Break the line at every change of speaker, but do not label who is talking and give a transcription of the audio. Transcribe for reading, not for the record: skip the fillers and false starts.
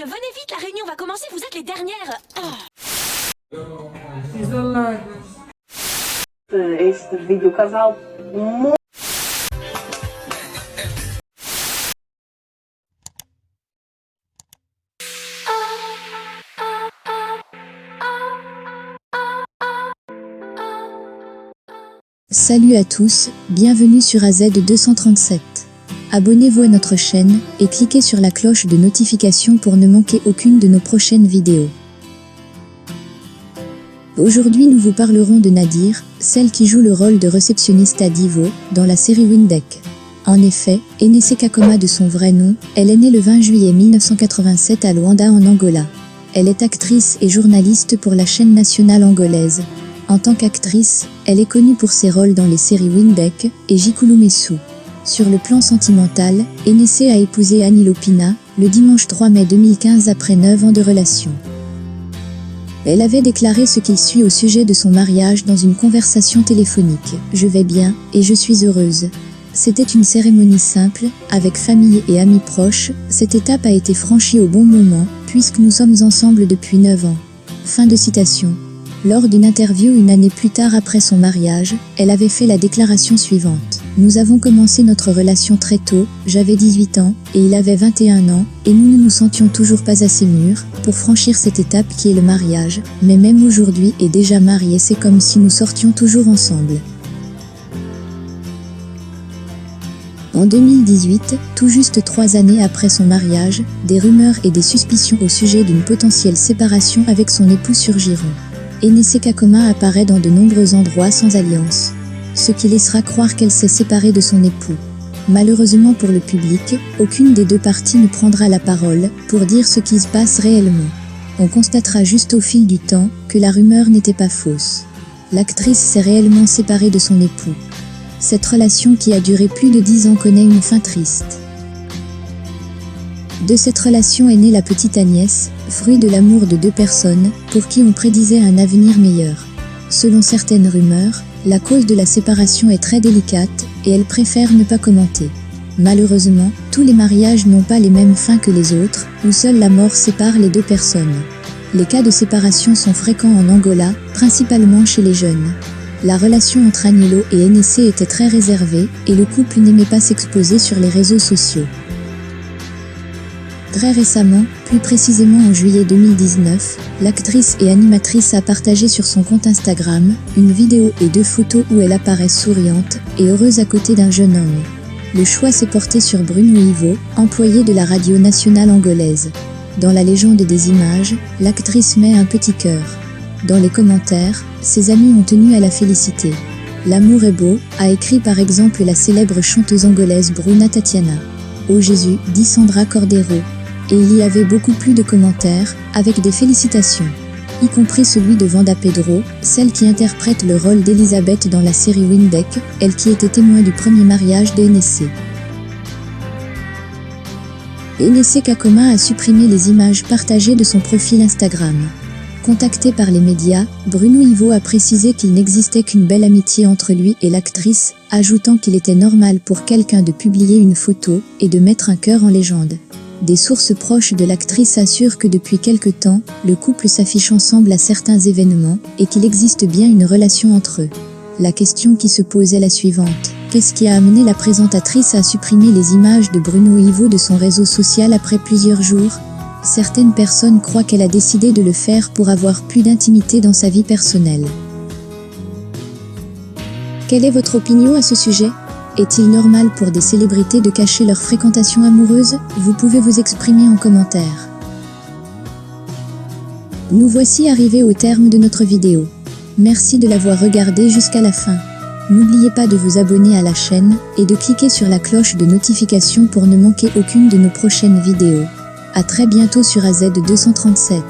venez vite, la réunion va commencer, vous êtes les dernières.
Esse vídeo casal muito.
Salut à tous, bienvenue sur AZ237. Abonnez-vous à notre chaîne et cliquez sur la cloche de notification pour ne manquer aucune de nos prochaines vidéos. Aujourd'hui nous vous parlerons de Nadir, celle qui joue le rôle de réceptionniste à Divo dans la série Windeck. En effet, Enese Kakoma de son vrai nom, elle est née le 20 juillet 1987 à Luanda en Angola. Elle est actrice et journaliste pour la chaîne nationale angolaise. En tant qu'actrice, elle est connue pour ses rôles dans les séries Windeck et Jikulumesu. Sur le plan sentimental, Enese a épousé Annie Lopina, le dimanche 3 mai 2015 après 9 ans de relation. Elle avait déclaré ce qu'il suit au sujet de son mariage dans une conversation téléphonique. « Je vais bien, et je suis heureuse. C'était une cérémonie simple, avec famille et amis proches, cette étape a été franchie au bon moment, puisque nous sommes ensemble depuis 9 ans. » Fin de citation. Lors d'une interview une année plus tard après son mariage, elle avait fait la déclaration suivante. « Nous avons commencé notre relation très tôt, j'avais 18 ans, et il avait 21 ans, et nous ne nous sentions toujours pas assez mûrs pour franchir cette étape qui est le mariage, mais même aujourd'hui et déjà mariés c'est comme si nous sortions toujours ensemble. » En 2018, tout juste 3 années après son mariage, des rumeurs et des suspicions au sujet d'une potentielle séparation avec son époux surgiront. Enese Kakoma apparaît dans de nombreux endroits sans alliance, ce qui laissera croire qu'elle s'est séparée de son époux. Malheureusement pour le public, aucune des deux parties ne prendra la parole pour dire ce qui se passe réellement. On constatera juste au fil du temps que la rumeur n'était pas fausse. L'actrice s'est réellement séparée de son époux. Cette relation qui a duré plus de 10 ans connaît une fin triste. De cette relation est née la petite Agnès, fruit de l'amour de deux personnes, pour qui on prédisait un avenir meilleur. Selon certaines rumeurs, la cause de la séparation est très délicate, et elle préfère ne pas commenter. Malheureusement, tous les mariages n'ont pas les mêmes fins que les autres, où seule la mort sépare les deux personnes. Les cas de séparation sont fréquents en Angola, principalement chez les jeunes. La relation entre Anilo et Enese était très réservée, et le couple n'aimait pas s'exposer sur les réseaux sociaux. Très récemment, plus précisément en juillet 2019, l'actrice et animatrice a partagé sur son compte Instagram une vidéo et 2 photos où elle apparaît souriante et heureuse à côté d'un jeune homme. Le choix s'est porté sur Bruno Ivo, employé de la radio nationale angolaise. Dans la légende des images, l'actrice met un petit cœur. Dans les commentaires, ses amis ont tenu à la féliciter. « L'amour est beau », a écrit par exemple la célèbre chanteuse angolaise Bruna Tatiana. « Oh Jésus », dit Sandra Cordero. Et il y avait beaucoup plus de commentaires, avec des félicitations, y compris celui de Vanda Pedro, celle qui interprète le rôle d'Elisabeth dans la série Windeck, elle qui était témoin du premier mariage de Enese. Enese Kakoma a supprimé les images partagées de son profil Instagram. Contacté par les médias, Bruno Ivo a précisé qu'il n'existait qu'une belle amitié entre lui et l'actrice, ajoutant qu'il était normal pour quelqu'un de publier une photo et de mettre un cœur en légende. Des sources proches de l'actrice assurent que depuis quelque temps, le couple s'affiche ensemble à certains événements et qu'il existe bien une relation entre eux. La question qui se pose est la suivante. Qu'est-ce qui a amené la présentatrice à supprimer les images de Bruno Ivo de son réseau social après plusieurs jours? Certaines personnes croient qu'elle a décidé de le faire pour avoir plus d'intimité dans sa vie personnelle. Quelle est votre opinion à ce sujet ? Est-il normal pour des célébrités de cacher leur fréquentation amoureuse? Vous pouvez vous exprimer en commentaire. Nous voici arrivés au terme de notre vidéo. Merci de l'avoir regardé jusqu'à la fin. N'oubliez pas de vous abonner à la chaîne et de cliquer sur la cloche de notification pour ne manquer aucune de nos prochaines vidéos. À très bientôt sur AZ237.